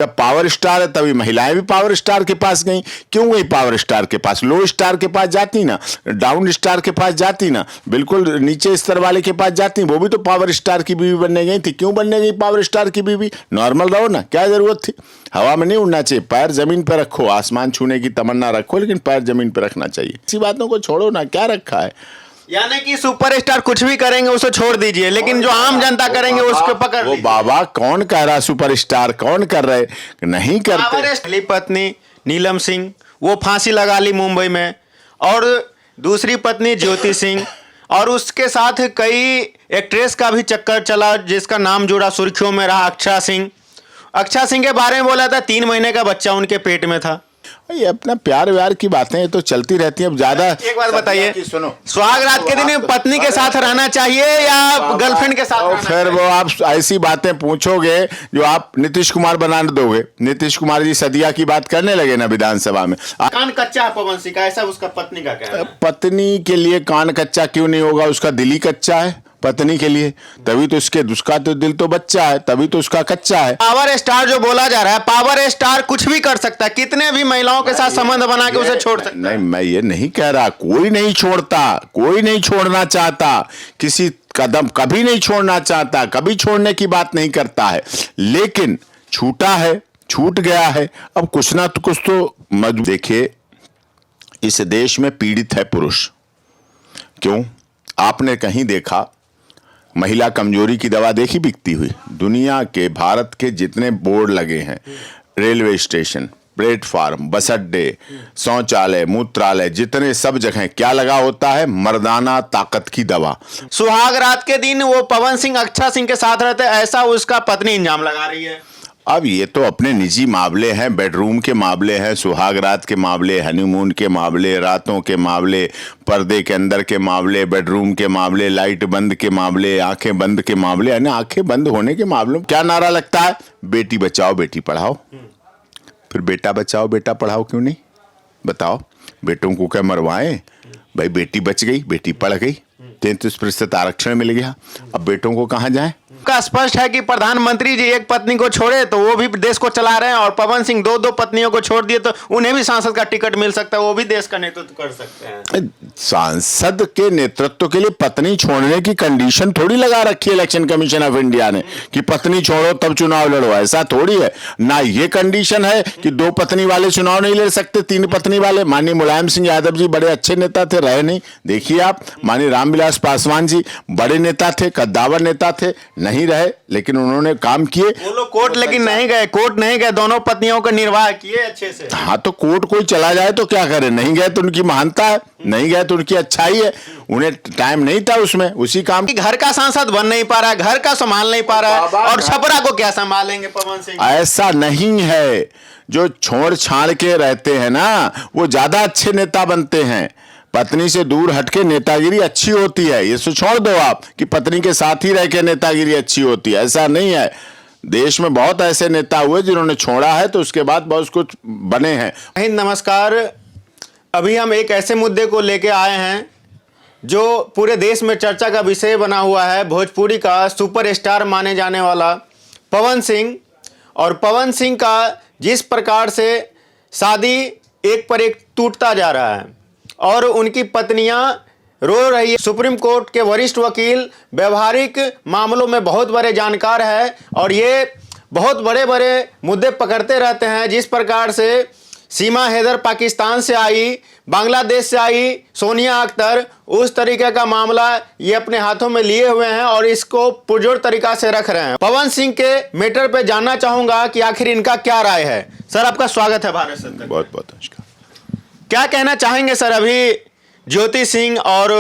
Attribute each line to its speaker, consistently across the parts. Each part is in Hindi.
Speaker 1: जब पावर स्टार है तभी महिलाएं भी पावर स्टार के पास गई। क्यों गई पावर स्टार के पास? लो स्टार के पास जाती ना, डाउन स्टार के पास जाती ना, बिल्कुल नीचे स्तर वाले के पास जाती। वो भी तो पावर स्टार की बीवी बनने गई थी। क्यों बनने गई पावर स्टार की बीवी? नॉर्मल रहो ना, क्या जरूरत थी? हवा में नहीं उड़ना चाहिए, पैर जमीन पर रखो। आसमान छूने की तमन्ना रखो लेकिन पैर जमीन पर रखना चाहिए। इसी बातों को छोड़ो ना, क्या रखा है?
Speaker 2: यानी कि सुपरस्टार कुछ भी करेंगे उसे छोड़ दीजिए, लेकिन जो आम जनता करेंगे उसको पकड़
Speaker 1: वो
Speaker 2: लीजिए।
Speaker 1: बाबा कौन कह रहा सुपरस्टार? कौन कर रहे? नहीं करते।
Speaker 2: पहली पत्नी नीलम सिंह वो फांसी लगा ली मुंबई में, और दूसरी पत्नी ज्योति सिंह, और उसके साथ कई एक्ट्रेस का भी चक्कर चला जिसका नाम जुड़ा सुर्खियों में रहा, अक्षा सिंह। अक्षा सिंह के बारे में बोला था 3 महीने का बच्चा उनके पेट में था।
Speaker 1: ये अपना प्यार व्यार की बातें तो चलती रहती हैं। अब ज्यादा
Speaker 2: एक बात बताइए,
Speaker 1: सुनो,
Speaker 2: सुहाग रात के दिन पत्नी के साथ रहना चाहिए या गर्लफ्रेंड के साथ रहना
Speaker 1: फिर वो आप ऐसी बातें पूछोगे जो आप नीतीश कुमार बना दोगे। नीतीश कुमार जी सदिया की बात करने लगे ना विधानसभा में।
Speaker 2: कान कच्चा है पवन सिंह का, ऐसा उसका पत्नी का कहना है।
Speaker 1: पत्नी के लिए कान कच्चा क्यों नहीं होगा? उसका दिल ही कच्चा है पत्नी के लिए, तभी तो उसका तो दिल तो बच्चा है, तभी तो उसका कच्चा है।
Speaker 2: पावर स्टार जो बोला जा रहा है, पावर स्टार कुछ भी कर सकता है, कितने भी महिलाओं के साथ संबंध बना के उसे छोड़ सकता है।
Speaker 1: नहीं, मैं ये नहीं कह रहा, कोई नहीं छोड़ता, कोई नहीं छोड़ना चाहता, किसी कदम कभी नहीं छोड़ना चाहता, कभी छोड़ने की बात नहीं करता है, लेकिन छूटा है, छूट गया है। अब कुछ ना तो कुछ तो देखिए, इस देश में पीड़ित है पुरुष। क्यों? आपने कहीं देखा महिला कमजोरी की दवा देखी बिकती हुई? दुनिया के, भारत के जितने बोर्ड लगे हैं, रेलवे स्टेशन, प्लेटफार्म, बस अड्डे, शौचालय, मूत्रालय, जितने सब जगह क्या लगा होता है? मर्दाना ताकत की दवा।
Speaker 2: सुहाग रात के दिन वो पवन सिंह अक्षा सिंह के साथ रहते, ऐसा उसका पत्नी इंजाम लगा रही है।
Speaker 1: अब ये तो अपने निजी मामले हैं, बेडरूम के मामले हैं, सुहाग रात के मामले, हनीमून के मामले, रातों के मामले, पर्दे के अंदर के मामले, बेडरूम के मामले, लाइट बंद के मामले, आंखें बंद के मामले। यानी आंखें बंद होने के मामलों क्या नारा लगता है? बेटी बचाओ बेटी पढ़ाओ। फिर बेटा बचाओ बेटा पढ़ाओ क्यों नहीं? बताओ, बेटों को क्या मरवाएं? भाई बेटी बच गई, बेटी पढ़ गई, 33% आरक्षण मिल गया, अब बेटों को कहाँ जाए?
Speaker 2: का स्पष्ट है कि प्रधानमंत्री जी एक पत्नी को छोड़े तो वो भी देश को चला रहे हैं, और पवन सिंह 2 पत्नियों को छोड़ दिए तो उन्हें भी सांसद का टिकट मिल सकता है, वो भी देश का नेतृत्व कर सकते हैं।
Speaker 1: सांसद के नेतृत्व के लिए पत्नी छोड़ने की कंडीशन थोड़ी लगा रखी है इलेक्शन कमीशन ऑफ इंडिया ने कि पत्नी छोड़ो तब चुनाव लड़ो। ऐसा थोड़ी है ना। ये कंडीशन है कि 2 पत्नी वाले चुनाव नहीं लड़ सकते, 3 पत्नी वाले। माननीय मुलायम सिंह यादव जी बड़े अच्छे नेता थे, रहे नहीं। देखिए आप, माननीय रामविलास पासवान जी बड़े नेता थे, कद्दावर नेता थे, नहीं रहे, लेकिन उन्होंने काम किए।
Speaker 2: वो लोग कोर्ट लेकिन नहीं गए, कोर्ट नहीं गए, दोनों पत्नियों का निर्वाह किए अच्छे से।
Speaker 1: हाँ, तो कोर्ट कोई चला जाए तो क्या करे? नहीं गए तो उनकी महानता है, नहीं गए तो उनकी अच्छाई है। उन्हें टाइम नहीं था उसमें, उसी काम।
Speaker 2: घर का सांसद बन नहीं पा रहा है, घर का संभाल नहीं पा रहा है, और छपरा को क्या संभालेंगे पवन सिंह?
Speaker 1: ऐसा नहीं है। जो छोड़ छाड़ के रहते हैं ना, वो ज्यादा अच्छे नेता बनते हैं। पत्नी से दूर हटके नेतागिरी अच्छी होती है। ये तो छोड़ दो आप कि पत्नी के साथ ही रह के नेतागिरी अच्छी होती है, ऐसा नहीं है। देश में बहुत ऐसे नेता हुए जिन्होंने छोड़ा है तो उसके बाद बहुत कुछ बने हैं।
Speaker 2: नमस्कार, अभी हम एक ऐसे मुद्दे को लेके आए हैं जो पूरे देश में चर्चा का विषय बना हुआ है। भोजपुरी का सुपरस्टार माने जाने वाला पवन सिंह, और पवन सिंह का जिस प्रकार से शादी एक पर एक टूटता जा रहा है और उनकी पत्नियां रो रही है। सुप्रीम कोर्ट के वरिष्ठ वकील व्यवहारिक मामलों में बहुत बड़े जानकार है और ये बहुत बड़े बड़े मुद्दे पकड़ते रहते हैं। जिस प्रकार से सीमा हैदर पाकिस्तान से आई, बांग्लादेश से आई सोनिया अख्तर, उस तरीके का मामला ये अपने हाथों में लिए हुए हैं और इसको पुरजोर तरीका से रख रहे हैं। पवन सिंह के मैटर पे जानना चाहूंगा कि आखिर इनका क्या राय है। सर, आपका स्वागत है भारत सत्तर।
Speaker 1: बहुत बहुत नमस्कार।
Speaker 2: क्या कहना चाहेंगे सर? अभी ज्योति सिंह और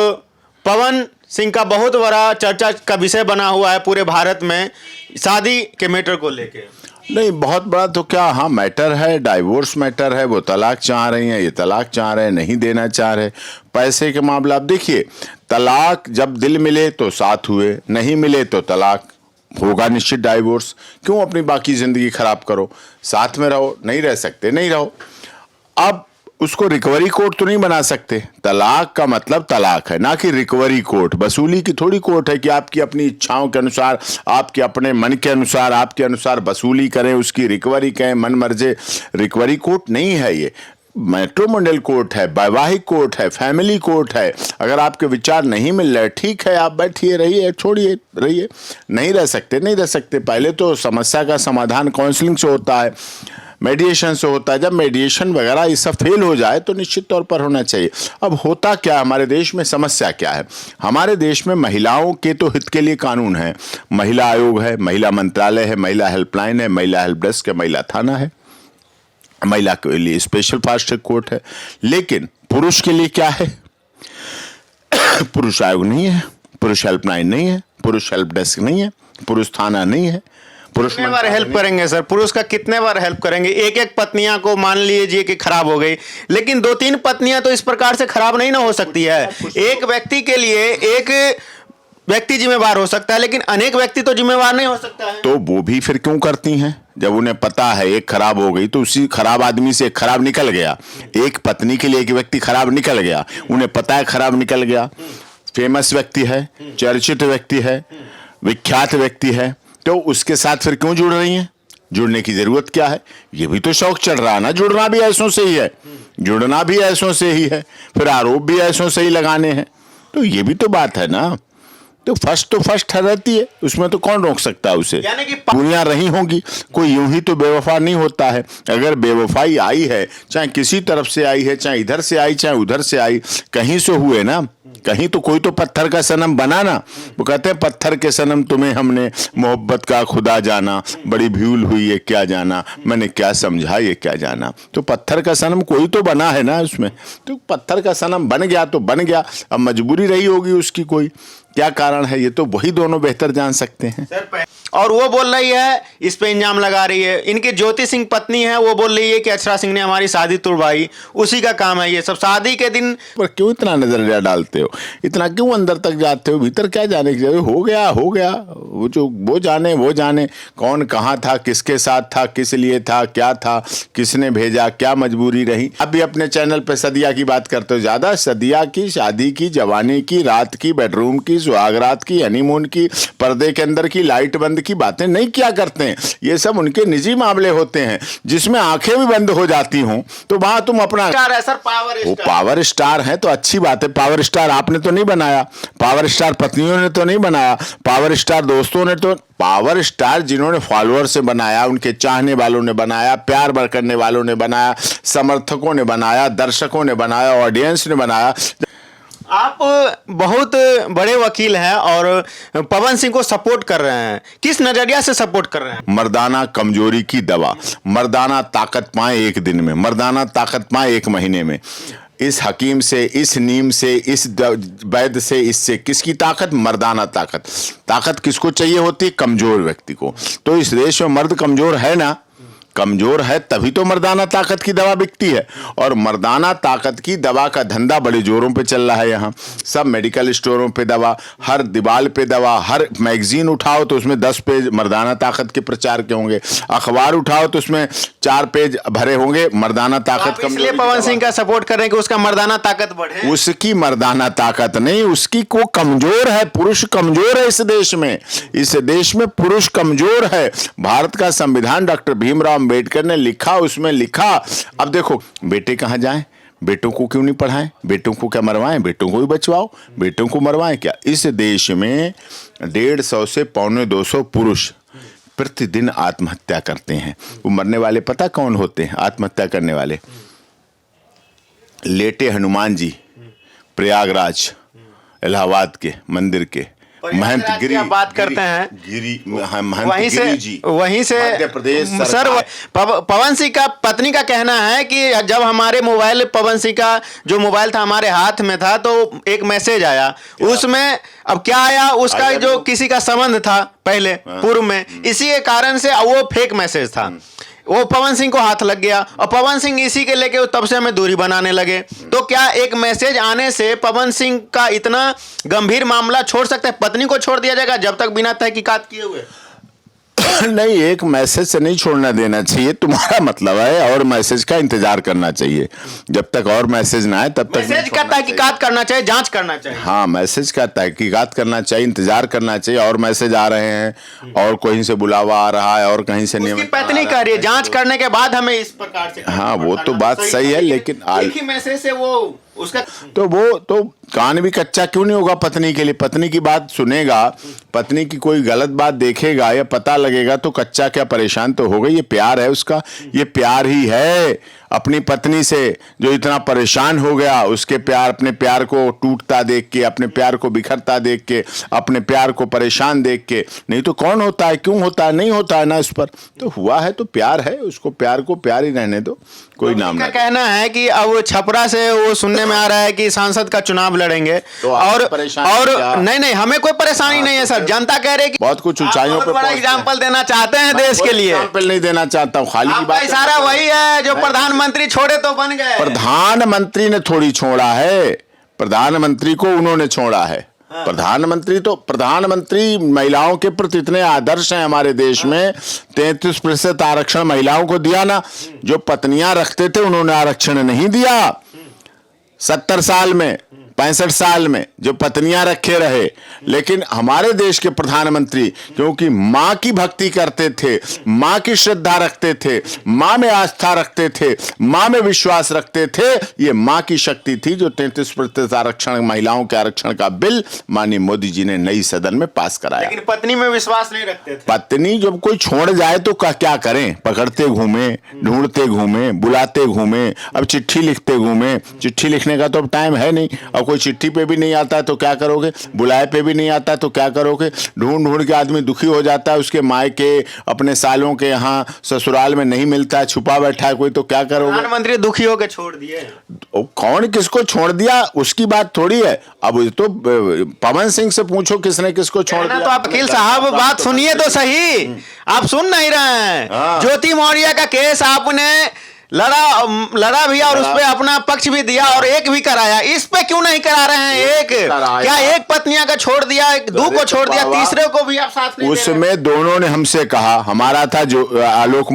Speaker 2: पवन सिंह का बहुत बड़ा चर्चा का विषय बना हुआ है पूरे भारत में, शादी के मैटर को लेके।
Speaker 1: नहीं, बहुत बड़ा तो क्या, हाँ मैटर है, डाइवोर्स मैटर है। वो तलाक चाह रही हैं, ये तलाक चाह रहे हैं, नहीं देना चाह रहे, पैसे के मामला। आप देखिए, तलाक जब दिल मिले तो साथ हुए, नहीं मिले तो तलाक होगा निश्चित, डाइवोर्स। क्यों अपनी बाकी जिंदगी खराब करो? साथ में रहो, नहीं रह सकते नहीं रहो। अब उसको रिकवरी कोर्ट तो नहीं बना सकते। तलाक का मतलब तलाक है, ना कि रिकवरी कोर्ट। वसूली की थोड़ी कोर्ट है कि आपकी अपनी इच्छाओं के अनुसार, आपके अपने मन के अनुसार, आपके अनुसार वसूली करें, उसकी रिकवरी करें, मन मर्जे। रिकवरी कोर्ट नहीं है ये, मैट्रिमोनियल कोर्ट है, वैवाहिक कोर्ट है, फैमिली कोर्ट है। अगर आपके विचार नहीं मिल रहे, ठीक है, आप बैठिए, रहिए, छोड़िए, रहिए। नहीं रह सकते, नहीं रह सकते। पहले तो समस्या का समाधान काउंसलिंग से होता है, मेडिएशन से होता है। जब मेडिएशन वगैरह ये सब फेल हो जाए तो निश्चित तौर पर होना चाहिए। अब होता क्या, हमारे देश में समस्या क्या है? हमारे देश में महिलाओं के तो हित के लिए कानून है, महिला आयोग है, महिला मंत्रालय है, महिला हेल्पलाइन है, महिला हेल्प डेस्क है, महिला थाना है, महिला के लिए स्पेशल फास्ट ट्रैक कोर्ट है। लेकिन पुरुष के लिए क्या है? पुरुष आयोग नहीं है, पुरुष हेल्पलाइन नहीं है, पुरुष हेल्प डेस्क नहीं है, पुरुष थाना नहीं है। पुरुष
Speaker 2: कितने बार हेल्प करेंगे सर? पुरुष का कितने बार हेल्प करेंगे? एक एक पत्नियां को मान लीजिए कि खराब हो गई, लेकिन 2-3 पत्नियां तो इस प्रकार से खराब नहीं ना हो सकती है। एक व्यक्ति के लिए एक व्यक्ति जिम्मेवार हो सकता है, लेकिन अनेक व्यक्ति तो जिम्मेवार नहीं हो सकता है।
Speaker 1: तो वो भी फिर क्यों करती हैं? जब उन्हें पता है एक खराब हो गई तो उसी खराब आदमी से एक खराब निकल गया। एक पत्नी के लिए एक व्यक्ति खराब निकल गया, उन्हें पता है खराब निकल गया, फेमस व्यक्ति है, चर्चित व्यक्ति है, विख्यात व्यक्ति है, तो उसके साथ फिर क्यों जुड़ रही हैं? जुड़ने की जरूरत क्या है? ये भी तो शौक चढ़ रहा है ना। जुड़ना भी ऐसों से ही है, जुड़ना भी ऐसों से ही है, फिर आरोप भी ऐसों से ही लगाने हैं। तो ये भी तो बात है ना। तो फर्स्ट रहती है, उसमें तो कौन रोक सकता है उसे?
Speaker 2: यानी कि
Speaker 1: दुनिया रही होंगी, कोई यूं ही तो बेवफा नहीं होता है। अगर बेवफाई आई है, चाहे किसी तरफ से आई है, चाहे इधर से आई, चाहे उधर से आई, कहीं से हुए ना, कहीं तो कोई तो पत्थर का सनम बना ना। वो कहते हैं पत्थर के सनम तुम्हें हमने मोहब्बत का खुदा जाना, बड़ी भूल हुई ये क्या जाना, मैंने क्या समझा ये क्या जाना। तो पत्थर का सनम कोई तो बना है ना उसमें। तो पत्थर का सनम बन गया तो बन गया, अब मजबूरी रही होगी उसकी, कोई क्या कारण है ये तो वही दोनों बेहतर जान सकते हैं।
Speaker 2: और वो बोल रही है, इस पे इल्जाम लगा रही है, इनकी ज्योति सिंह पत्नी है, वो बोल रही है कि अक्षरा सिंह ने हमारी शादी तुड़वाई, उसी का काम है ये सब। शादी के दिन
Speaker 1: पर क्यों इतना नजरिया डालते हो, इतना क्यों अंदर तक जाते हो? भीतर क्या जाने की जरूरत? हो गया, वो जो वो जाने कौन कहाँ था, किसके साथ था, किस लिए था, क्या था, किसने भेजा, क्या मजबूरी रही। अभी अपने चैनल पे सदिया की बात करते हो, ज्यादा सदिया की, शादी की, जवानी की, रात की, बेडरूम की, सुहागरात की, हनीमून की, पर्दे के अंदर की, लाइट बंद की बातें नहीं किया करते हैं। ये सब उनके निजी मामले होते हैं, जिसमें आंखें भी बंद हो जाती हों तो वहां तुम अपना
Speaker 2: स्टार है सर, पावर
Speaker 1: वो
Speaker 2: स्टार।
Speaker 1: पावर स्टार है तो अच्छी बात है। पावर स्टार आपने तो नहीं बनाया, पावर स्टार पत्नियों ने तो नहीं बनाया, पावर स्टार दोस्तों ने तो, पावर स्टार जिन्होंने फॉलोअर से बनाया, उनके चाहने वालों ने बनाया, प्यार करने वालों ने बनाया, समर्थकों ने बनाया, दर्शकों ने बनाया, ऑडियंस ने बनाया।
Speaker 2: आप बहुत बड़े वकील हैं और पवन सिंह को सपोर्ट कर रहे हैं, किस नजरिया से सपोर्ट कर रहे हैं?
Speaker 1: मर्दाना कमजोरी की दवा, मर्दाना ताकत पाए एक दिन में, मर्दाना ताकत पाए एक महीने में। इस हकीम से, इस नीम से, इस वैद्य से, इससे किसकी ताकत? मर्दाना ताकत। ताकत किसको चाहिए होती है? कमजोर व्यक्ति को। तो इस देश में मर्द कमजोर है ना, कमजोर है तभी तो मर्दाना ताकत की दवा बिकती है। और मर्दाना ताकत की दवा का धंधा बड़े जोरों पे चल रहा है। यहाँ सब मेडिकल स्टोरों पे दवा, हर दीवार पे दवा, हर मैगजीन उठाओ तो उसमें 10 पेज मर्दाना ताकत के प्रचार के होंगे, अखबार उठाओ तो उसमें 4 पेज भरे होंगे मर्दाना ताकत।
Speaker 2: इसलिए पवन सिंह का सपोर्ट कर रहे हैं कि उसका मर्दाना ताकत बढ़े।
Speaker 1: उसकी मर्दाना ताकत नहीं, उसकी को कमजोर है, पुरुष कमजोर है इस देश में। इस देश में पुरुष कमजोर है। भारत का संविधान डॉक्टर भीमराव अम्बेडकर ने लिखा, उसमें लिखा, अब देखो बेटे कहाँ जाएं, बेटों को क्यों नहीं पढ़ाएं, बेटों को क्या मरवाएं, बेटों को भी बचवाओ, बेटों को मरवाएं क्या? इस देश में 150 से 250 पुरुष प्रतिदिन आत्महत्या करते हैं। वो मरने वाले पता कौन होते हैं? आत्महत्या करने वाले लेटे हनुमान जी, प्रयागराज इलाहाबाद के मंदिर के महंत गिरी,
Speaker 2: बात करते हैं
Speaker 1: गिरी महंत गिरी जी,
Speaker 2: वहीं से
Speaker 1: मध्य प्रदेश
Speaker 2: सर। पवन सिंह का पत्नी का कहना है कि जब हमारे मोबाइल, पवन सिंह का जो मोबाइल था हमारे हाथ में था तो एक मैसेज आया, उसमें अब क्या आया, उसका जो किसी का संबंध था पहले पूर्व में, इसी के कारण से वो फेक मैसेज था, वो पवन सिंह को हाथ लग गया और पवन सिंह इसी के लेके तब से हमें दूरी बनाने लगे। तो क्या एक मैसेज आने से पवन सिंह का इतना गंभीर मामला छोड़ सकते हैं? पत्नी को छोड़ दिया जाएगा जब तक बिना तहकीकात किए हुए?
Speaker 1: नहीं, एक मैसेज से नहीं छोड़ना देना चाहिए, तुम्हारा मतलब है, और मैसेज का इंतजार करना चाहिए। जब तक और मैसेज ना आए तब तक
Speaker 2: मैसेज का तहकीकात करना चाहिए, जांच करना चाहिए।
Speaker 1: हाँ, मैसेज का तहकीकात करना चाहिए, इंतजार करना चाहिए। और मैसेज आ रहे हैं, और कहीं से बुलावा आ रहा है, और कहीं से
Speaker 2: उसकी
Speaker 1: नियमित
Speaker 2: पत्नी कह रही है जांच करने के बाद हमें इस प्रकार से
Speaker 1: हाँ, वो तो बात सही है, लेकिन
Speaker 2: एक ही मैसेज से वो उसका
Speaker 1: तो वो तो कान भी कच्चा क्यों नहीं होगा पत्नी के लिए? पत्नी की बात सुनेगा, पत्नी की कोई गलत बात देखेगा या पता लगेगा तो कच्चा क्या, परेशान तो होगा। ये प्यार है उसका, ये प्यार ही है अपनी पत्नी से, जो इतना परेशान हो गया। उसके प्यार, अपने प्यार को टूटता देख के, अपने प्यार को बिखरता देख के, अपने प्यार को परेशान देख के। नहीं तो कौन होता है, क्यों होता है? नहीं होता है ना इस पर। तो हुआ है तो प्यार है, उसको प्यार को प्यार ही रहने दो, कोई नाम
Speaker 2: का
Speaker 1: ना।
Speaker 2: कहना है कि अब छपरा से वो सुनने में आ रहा है कि सांसद का चुनाव लड़ेंगे,
Speaker 1: तो आप
Speaker 2: और
Speaker 1: परेशानी क्या?
Speaker 2: नहीं हमें कोई परेशानी नहीं है सर, जनता कह रही है कि
Speaker 1: बहुत कुछ
Speaker 2: आप
Speaker 1: ऊंचाइयों
Speaker 2: बहुत
Speaker 1: पे
Speaker 2: बड़ा
Speaker 1: पहुंचते हैं।
Speaker 2: एग्जाम्पल देना चाहते हैं देश के लिए।
Speaker 1: एग्जाम्पल नहीं देना चाहता हूँ, खाली की
Speaker 2: आपका
Speaker 1: बात।
Speaker 2: इशारा वही है जो प्रधानमंत्री छोड़े तो बन गए।
Speaker 1: प्रधानमंत्री ने थोड़ी छोड़ा है, प्रधानमंत्री को उन्होंने छोड़ा है। प्रधानमंत्री महिलाओं के प्रति इतने आदर्श हैं हमारे देश में। 33% आरक्षण महिलाओं को दिया ना, जो पत्नियां रखते थे उन्होंने आरक्षण नहीं दिया। 70 साल में, 65 साल में जो पत्नियां रखे रहे। लेकिन हमारे देश के प्रधानमंत्री क्योंकि मां की भक्ति करते थे, मां की श्रद्धा रखते थे, मां में आस्था रखते थे, मां में विश्वास रखते थे, ये मां की शक्ति थी जो 33% आरक्षण, महिलाओं के आरक्षण का बिल माननीय मोदी जी ने नई सदन में पास कराया।
Speaker 2: लेकिन पत्नी में विश्वास नहीं रखते थे।
Speaker 1: पत्नी जब कोई छोड़ जाए तो क्या करें? पकड़ते घूमे, ढूंढते घूमे, बुलाते घूमे, अब चिट्ठी लिखते घूमे। चिट्ठी लिखने का तो अब टाइम है नहीं, अब कोई चिट्ठी पे भी नहीं आता है तो क्या करोगे? बुलाए पे भी नहीं आता तो क्या करोगे? ढूंढ ढूंढ के आदमी दुखी हो जाता है, उसके मायके, अपने सालों के यहाँ ससुराल में नहीं मिलता है, छुपा बैठा है कोई, तो क्या करोगे?
Speaker 2: प्रधानमंत्री दुखी होकर छोड़ दिए।
Speaker 1: कौन किसको छोड़ दिया उसकी बात थोड़ी है। अब तो पवन सिंह से पूछो किसने किसको छोड़ दिया।
Speaker 2: तो आप वकील साहब बात सुनिए तो सही, आप सुन नहीं रहे हैं।
Speaker 1: हाँ।
Speaker 2: ज्योति मौर्य का केस आपने लड़ा भी और उस पे अपना पक्ष भी दिया और एक भी कराया, इस पे क्यों नहीं करा रहे हैं? एक क्या एक पत्नियां का छोड़ दिया, एक दो को छोड़ दिया, तीसरे को भी आप साथ नहीं दे रहे?
Speaker 1: उसमें दोनों ने हमसे कहा, हमारा था जो आलोक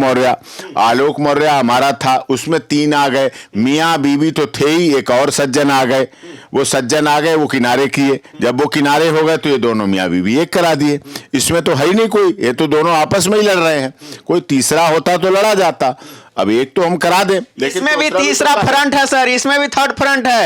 Speaker 1: मौर्य हमारा था, उसमें 3 आ गए, मियाँ बीवी तो थे ही, एक और सज्जन आ गए। वो सज्जन आ गए, वो किनारे किए। जब वो किनारे हो गए तो ये दोनों मियाँ बीवी एक करा दिए। इसमें तो है ही नहीं कोई, ये तो दोनों आपस में ही लड़ रहे हैं। कोई तीसरा होता तो लड़ा जाता। अब एक तो हम करा दें,
Speaker 2: इसमें भी तीसरा फ्रंट है सर, इसमें भी थर्ड फ्रंट है।